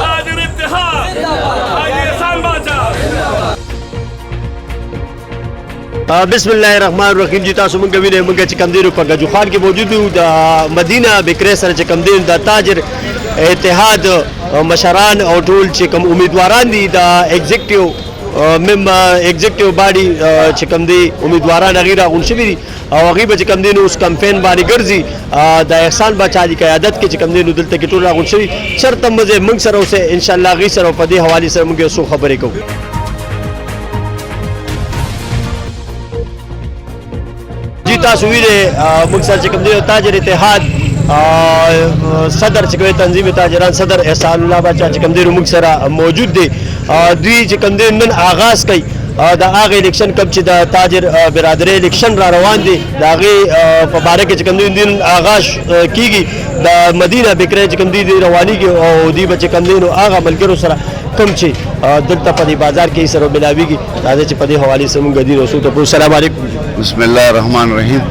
تاجر اتحاد احسان باچا. بسم الله الرحمن الرحیم. جی تاسو مونږ وینئ مونږ چې کوم دی په ګجوخان کې موجود یو د مدینه بیکرې سره چې کوم دی د تاجر اتحاد مشران او ټول چې کوم امیدواران دي د ایگزیکټیو باډي چې کوم دی امیدواران هغه راغون شوي دي او هغه به چې کوم دی نو اوس کمپین باندې ګرځي د احسان باچا دی قیادت کې چې کوم دی نو دلته کې ټول راغون شوي چرته موږ سره اوسه ان شاء الله غي سره په دې حواله سره موږ څه خبرې کوو. جی تاسو ویلې موږ سره چې کوم دی تاجر اتحاد صدر چې کوي تنظیم تاجران صدر احسان الله باچا چې کوم دی موږ سره موجود دی. دوی چې کوم دی نن آغاز کوي د هغه الیکشن کب چې د تاجر برادری الیکشن را روان دي د هغه په باره کې چې کوم دی نن آغاز کیږي د مدینه بیکرې چې کوم دی رواني کې او دی بچ کوم دی نو هغه ملګرو سره کوم چې دلته په دې بازار کې سره ملاويږي راځي چې په دې حواله سره موږ دی رسول ته السلام علیکم. بسم الله الرحمن الرحیم.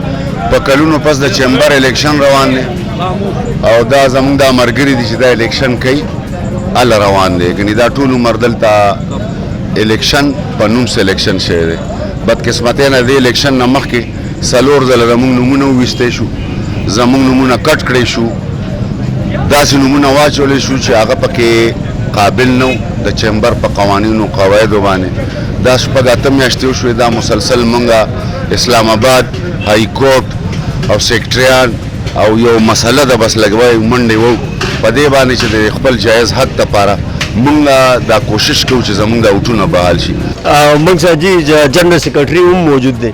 په کلونو پس د چیمبر الیکشن روان دی او دا زموږ د مرګري دي چې دا الیکشن کوي ال روان دی کني دا ټول عمر دلته الیکشن په نوم سلیکشن شوی دی. بدقسمتۍ نه د الیکشن نه مخکې څلور ځله زموږ نومونه وویستی شو زموږ نومونه کټ کړی شو داسې نومونه واچولی شو چې هغه پکې قابل نه د چیمبر په قوانینو قواعدو باندې دا شپږ اته میاشتې وشوې دا مسلسل مونږه اسلام آباد های کورټ او سیکټریان او یو مسله ده بس لګوي منډې وو په دې باندې چې د خپل جایز حق دپاره مونږ دا کوشش کوو چې زمونږ دا وټونه بحال شي. مونږ سره جی جنرال سیکرټري هم موجود دی.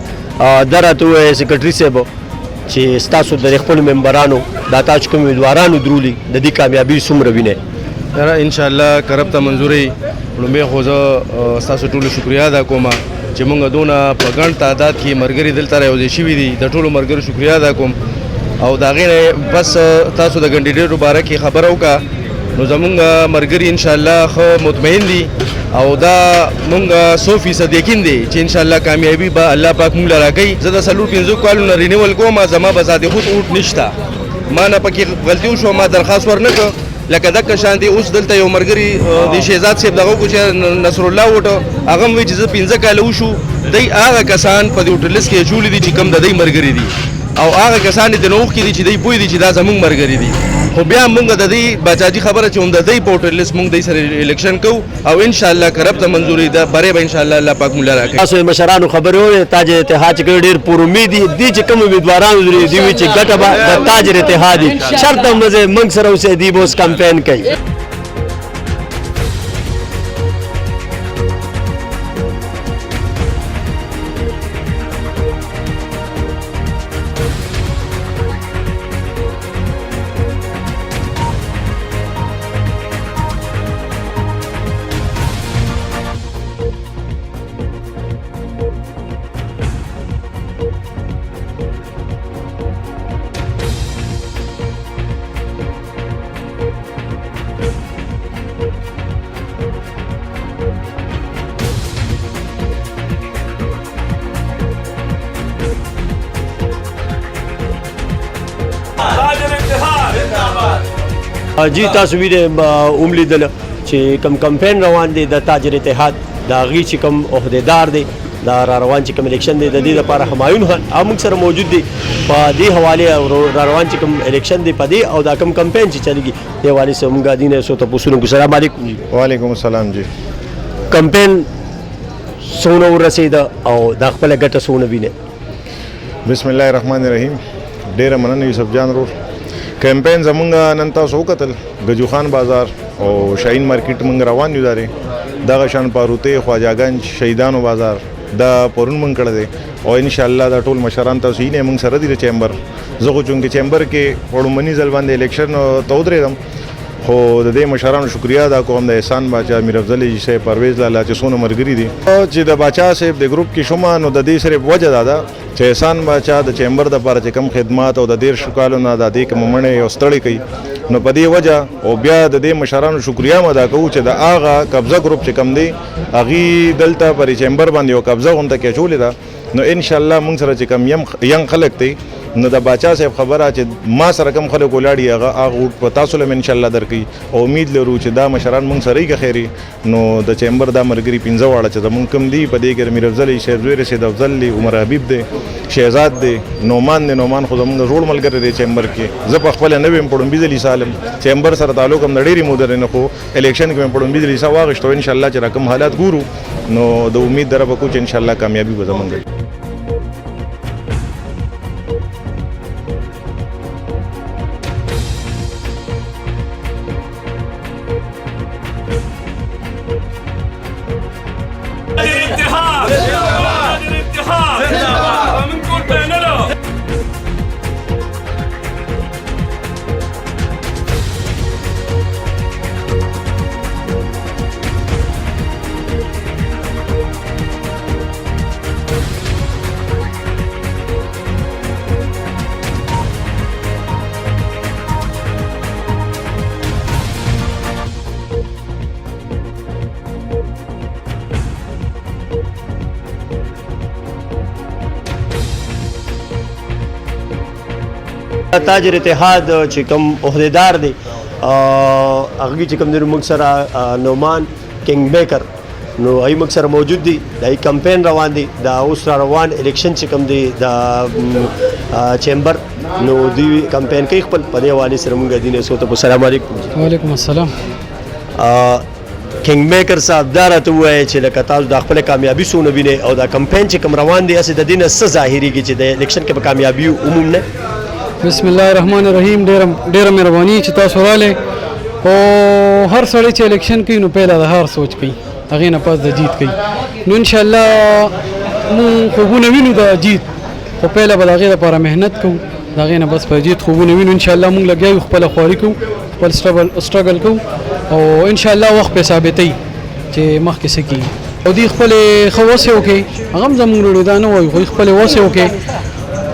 دا راته ووایه سیکرټري صاحب چې ستاسو د خپلو ممبرانو دا تاسو کوم امیدوارانو درولي د دې کامیابي څومره وینئ؟ ان شاء الله کرب ته منظوري لومبه خو زه ستاسو ټولو شکریا ادا کوم چې مونږ دونه په ګڼ تعداد کې مرګري دلته راوځي شوي دي د ټولو مرګرو شکریا ادا کوم او د هغې نه بس تاسو د کینډیډیټو باره کې خبره وکړه نو زمونږ مرګري ان شاء الله ښه مطمئن دي او دا مونږ 100% یقین دی چې ان شاء الله کامیابی به الله پاک مونږ له راکوي. زه د څلور پنځه کالو نه رینیول کوم زما به ذاتي خود اوټ نشته ما نه پکې غلطي وشوه ما درخواست ورنه کړ لکه دغه شان دی اوس دلته یو مرګري د شهزاد صاحب دغه کو چې نصر الله وټو هغه وی چې 15 کال وشو دای هغه کسان په دې هوټلس کې جوړ دي چې کم د دې مرګري دي او هغه کسان د نوښ کې دي چې دای پوي دي چې دا زمونږ مرګري دي خو بیا مونږ د دې بچاجي خبره چې هم د دې په هوټلس مونږ د سره الیکشن کوو او ان شاء الله کرب ته منظوري ده بره به ان شاء الله الله پاک مولا راکړي. تاسو مشرانو خبرې وې تاجر اتحاد کې ډېر پور امید دي چې کوم امیدواران لري دی چې ګټه به د تاجر اتحاد شرط مونږ سره اوسې دی بوس کمپاین کوي. جی تاسو ویلې وملیدل چې کوم کمپاین روان دی د تاجر اتحاد د هغې چې کوم عهدیدار دی دا را روان چې کوم الیکشن دی د دې لپاره همایون خان موږ سره موجود دی په دې حوالې را روان چې کوم الیکشن دی په دې او دا کوم کمپاین چې چلېږي دې حوالې سره موږ دي نه څو تپوسونه کوو. السلام علیکم. وعلیکم السلام. جی کمپاین څومره ورسېده او دا خپله ګټه څومره وینئ؟ بسم الله الرحمن الرحیم. ډېره مننه یوسف جان رور. کمپاین زمونږ نن تاسو وکتل ګجوخان بازار او شاهین مارکیټ مونږ روان یو داري دغه شان پاروته خواجاګنج شهیدانو بازار دا پرون مونږ کړی دی او ان شاء الله دا ټول مشران تاسو یې مونږ سره دي چیمبر زه خو چونکې چیمبر کې وړومني ځل باندې الیکشن ته ودرېدم خو د دې مشرانو شکریا ادا کوم د احسان باچا میر افضل صاحب پرویز لاله چې څونه مرګري دي چې د باچا صاحب د ګروپ کې شوم نو د دې سره وجه دا چې احسان باچا د چیمبر د لپاره چې کم خدمات او د 13 کالو نه د دې کوم منې او ستړي کوي نو په دې وجه او بیا د دې مشرانو شکریا ادا کوو چې د هغه قبضه ګروپ چې کم دی هغه دلته پر چیمبر باندې او قبضه غونډه کې چولې ده نو ان شاء الله موږ سره چې کم یم خلک دی نو د باچا صاحب خبره چې ما سره کوم خلک ولاړي هغه په تاسو له ان شاء الله درکې او امید لرو چې دا مشران مونږ سره یې خیری نو د چیمبر دا مرګري 15 واړه چې زمونږ کم دی په دې کې امیر افضل شیخ زویر سید افضل لی عمر حبیب دی شهزاد دی نومان خو زمونږ جوړ ملګری دی چیمبر کې زه په خپل نوې پړم بيزلي سالم چیمبر سره تعلق هم ډېری مودر نه خو الیکشن کې پړم بيزلي سا واغښتو ان شاء الله چې رقم حالات ګورو نو د امید در په کو چې ان شاء الله کامیابی به زمونږ تاجر اتحاد ومنكم بيننا تاجر اتحاد چې کوم عہدیدار دی هغه چې کوم د موږ سره نومان کینګ بیکر نو ای موږ سره موجود دي د کمپین روان دي د اوس روان الیکشن چې کوم دی د چیمبر نو دی کمپین کوي خپل په دی حواله سره موږ دینه سو ته السلام علیکم وعلیکم السلام کینګ میکر صاحب دا راته وایي چې لکه تاسو د خپل کامیابی سونه وینئ او دا کمپین چې کوم روان دی اسې د دینه څه ظاهريږي چې د الیکشن کې به کامیابی عموم نه بسم الله الرحمن الرحیم ډیره مهرباني چې تاسو رااله او هر سړی چې الیکشن کوي نو پهلا د هر سوچ کوي هغه نه پس د جیت کوي نو ان شاء الله مو خوبونه وینو د جیت خو پهلا به هغه لپاره مهنت کوو هغه نه بس په جیت خوبونه وینو ان شاء الله مونږ لګیو خپل خواري کوو خپل سټرګل کوو او ان شاء الله وخت په ثابتې چې مخکې سکی او دی خپل خواسه وکي هغه زموږ لري دا نه وای خو خپل واسه وکي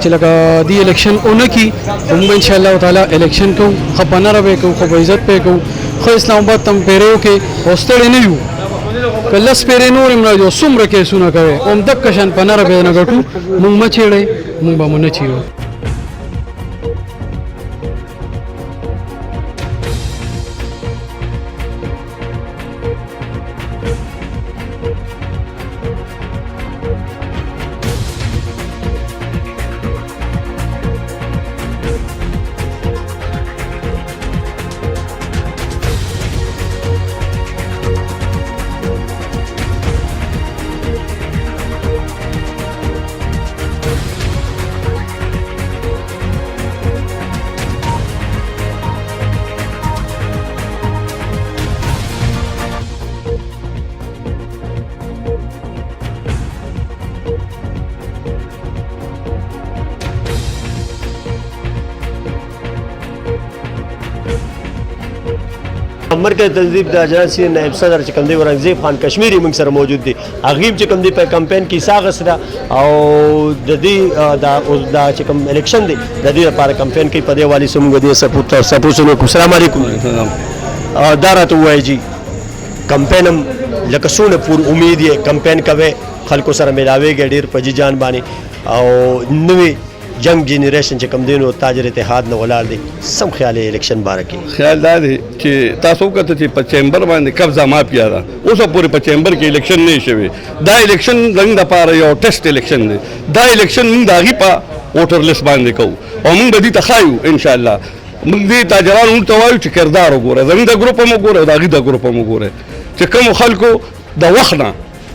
چې لکه دی الیکشن اونکی موږ ان شاء الله تعالی الیکشن کو خپانه را به کو خو عزت په کو خو اسلام آباد تم پیرو کې اوستړ نه یو کله سپېرې نور امراج سمره کې سونه کوي اوم دک شان پناره به نه غټو موږ مچېړې موږ به مونږ چیو مرکز تنظیم د جنرال نائب صدر چې کوم دی ورنګزیب خان کشمیری موږ سره موجود دي هغه چې کوم دی په کمپین کې ساغه سره او د دې د چې کوم الیکشن دی د دې لپاره کمپین کې په دې والی سمګ دي سپوسونو السلام علیکم دا راته وایي جی کمپینم لکه سونه پور امید یې کمپین کوي خلکو سره ملاويږي ډیر په جان باندې او نوې جنگ جنریشن چې کوم دینو تاجر اتحاد نه ولار دي سم خیال الیکشن باره کې خیال دا دی چې تاسو کته چې په چیمبر باندې قبضه مافیا ده اوس پورې په چیمبر کې الیکشن نه شوی دا الیکشن زنګ د پاره یو ټیسټ الیکشن دی دا الیکشن موږ داغي په ووټر لیست باندې کوو او موږ به دې تخایو ان شاء الله موږ دې تاجرانو ته وایو چې کردار وګوره زموږ د ګروپ مو ګوره داغي د ګروپ مو ګوره چې کوم خلکو د وخت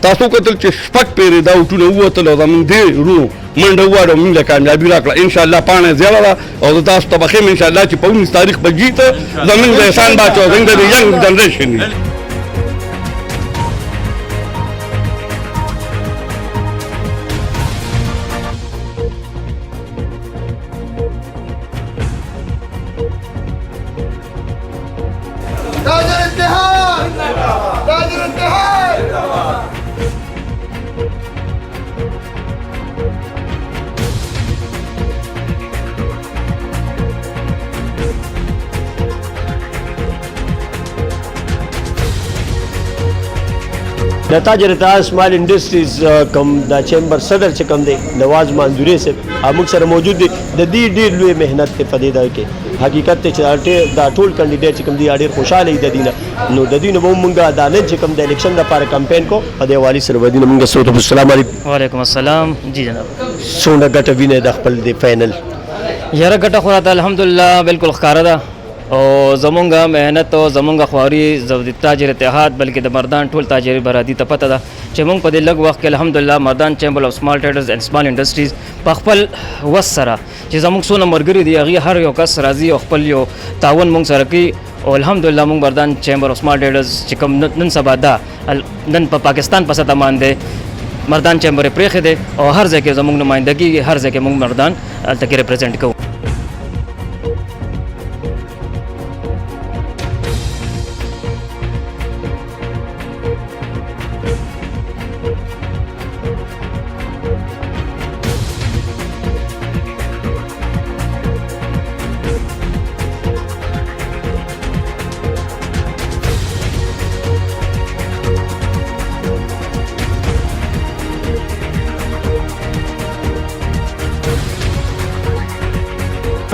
تاسو کتل چې شپږ پیری دا وټونه ووتل او زموږ دې ورو منډه وواړو موږ له کامیابي راکړه ان شاء الله پانه زیاده ده او تاسو ته بخیم ان شاء الله چې په 19 تاریخ به جیت زموږ د احسان باچو زموږ د ینګ جنریشن تاجر اتحاد تاجر اتحاد د تاجر اتحاد سمال انډسټریز کوم د چیمبر صدر چې کوم دی نواز منظوري صاحب موږ سره موجود دی د دې ډېر لوی مهنت دی په دې ځای کې حقیقت ته چې دا ټول کینډیډیټ چې کوم دی ډېر خوشاله دي د دې نو د دې نو موږ دا نن چې کوم د الیکشن لپاره کمپاین کو په دې حوالې سره ودی موږ سره السلام علیکم وعلیکم السلام جی جناب څونه ګټه وینئ د خپل د فائنل یاره ګټه خو راته الحمدلله بالکل ښکاره ده او زمونږ مهنت او زمونږ خواري د تاجر اتحاد بلکې د مردان ټول تاجري برادري ته پته ده چې مونږ په دې لږ وخت کې الحمدلله مردان چیمبر اف سمال ټریډرز اینډ سمال انډسټریز په خپل وس سره چې زمونږ څونه ملګري دي هغې هر یو کس راځي او خپل یو تعاون مونږ سره کوي او الحمدلله مونږ مردان چیمبر اف سمال ټریډرز چې کوم نن سبا ده نن په پاکستان په سطح باندې مردان چیمبر یې پرېښی دی او هر ځای کې زمونږ نمایندګي هر ځای کې مونږ مردان هلته کې ریپرزینټ کوو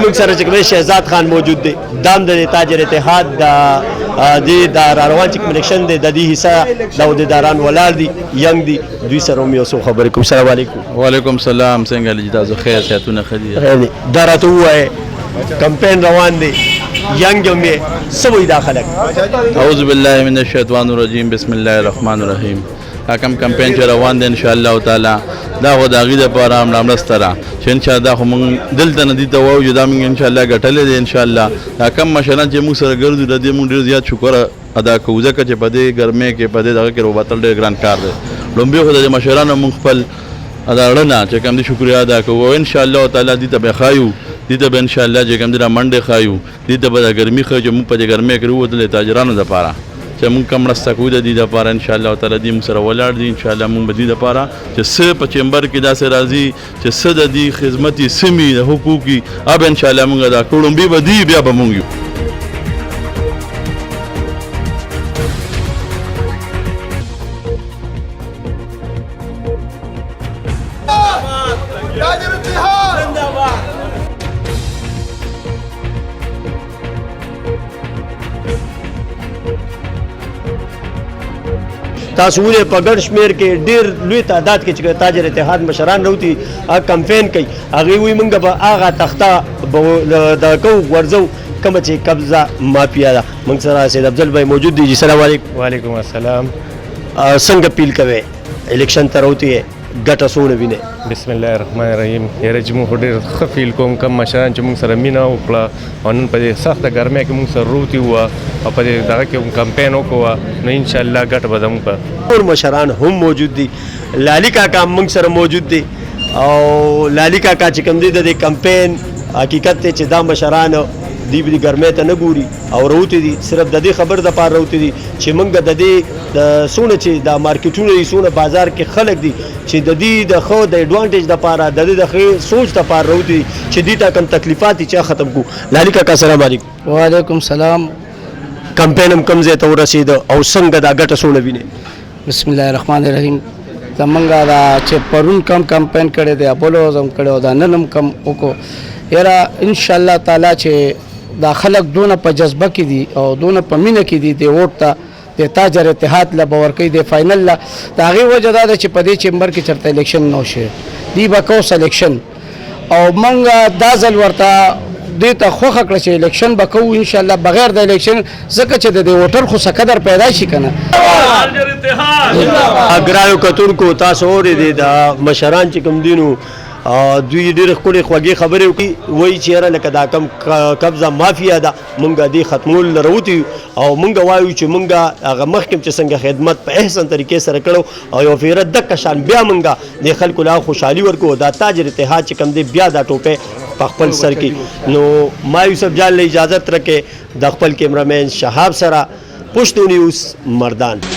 موږ سره چې کوم شهزاد خان موجود دی دام د تاجر اتحاد د را روان چې کوم الیکشن دی د دې حصہ د عہدیداران ولاړ دي ینګ دي دوی سره هم یو څو خبرې کوم السلام علیکم وعلیکم السلام څنګه لږ تاسو خیر صحتونه ښه دي دا راته ووایه کمپین روان دی ینګ هم یې څه وایي دا خلک اعوذ بالله من الشیطان الرجیم بسم الله الرحمن الرحیم کم کمپین چې روان دی ان شاء الله تعالی دا خو د هغې دپاره مرسته ده چې انشاءالله دا خو موږ دلته نه دې ته وایو چې دا موږ انشاءالله ګټلی دی انشاءالله دا کم مشران چې موږ سره ګرځو د دې موږ ډېر زیات شکر ادا کوو ځکه چې په دې ګرمۍ کې په دې دغه کې روباتل ډېر ګران کار دی لومبۍ خو د دې مشرانو موږ خپل دا اړنه چې کوم دي شکریه ادا کوو او انشاءالله تعالی دې ته به ښایو دې ته به انشاءالله چې کوم دي را منډې ښایو دې ته به د ګرمي ښایو چې موږ په دې ګرمۍ کې ووتلې تاجرانو دپاره چې موږ کم مرسته کوو د دې دپاره انشاءالله تعالی دې موږ سره ولاړ دي انشاءالله موږ به دې دپاره چې څه په چیمبر کې داسې راځي چې څه د دې خدمت یې څه وي د حقوق یې اب انشاءالله موږ ادا کړو لومبۍ به دي بیا به موږ یو تاجر اتحاد تاسو ولې په ګڼ شمېر کې ډېر لوی تعداد کې چې تاجر اتحاد مشران راوتي کمپین کوي هغې وایي موږ به هغه تخته د کوو ورځو کومه چې قبضه مافیا ده موږ سره سید افضل بھائی موجود دي جی السلام علیکم وعلیکم السلام څنګه اپیل کوئ الیکشن ته راوتي ګټه څومره وینئ بسم الله الرحمن الرحیم یاره چې موږ خو ډېر ښه فیل کوم کم مشران چې موږ سره مینه وکړه او نن په دې سخته ګرمۍ کې موږ سره روتي وه او په دې دغه کې کمپین وکړو نو انشاءالله ګټه به زموږ په نور مشران هم موجود دي لالي کاکا موږ سره موجود دي او لالي کاکا چې کوم دی د دې کمپین حقیقت دی چې دا مشران دی به ګرمۍ ته نه ګوري او راوتي دي صرف د دې خبر دپاره راوتي دي چې موږ د دې د څونه چې دا مارکیټونه دي څونه بازار کې خلک دي چې د دې د ښه د ایډوانټیج دپاره د دې د ښه سوچ دپاره راوتي دي چې دې ته کوم تکلیفات دي چې ختم کړو لالي کاکا السلام علیکم وعلیکم السلام کمپین هم کوم ځای ته ورسېده او څنګه دا ګټه څونه وینئ بسم الله الرحمن الرحیم زمونږ دا چې پرون کم کمپین کړی دی بلو هم کړی دا نن هم کم وکړو یاره انشاءالله تعالی چې دا خلک دونه په جذبه کې دي او دونه په مینه کې دي د ووټ ته د تاجر اتحاد له به ورکوي د فاینل له د هغې وجه دا ده چې په دې چیمبر کې چېرته الیکشن نه وشي دی به کوو سلیکشن او موږ دا ځل ورته دې ته خوښه کړه چې الیکشن به کوو انشاءالله بغیر د الیکشن ځکه چې د دې ووټر خو څه قدر پیدا شي که نه ګرانو کتونکو تاسو اورېدې د مشران چې کوم دي نو دوی ډېرې ښکلې خوږې خبرې وکړي وایي چې یاره لکه دا کم قبضه مافیا ده موږ دې ختمولو له راوتي او موږ وایو چې موږ هغه مخکې چې څنګه خدمت په احسن طریقې سره کړو او یو فیره دقه شان بیا موږ د خلکو له خوشحالي ورکو دا تاجر اتحاد چې کوم دی بیا دا ټوپۍ په خپل سر کې نو ما یوسف جان له اجازت راکې د خپل کیمرامین شهاب سره پشتو نیوز مردان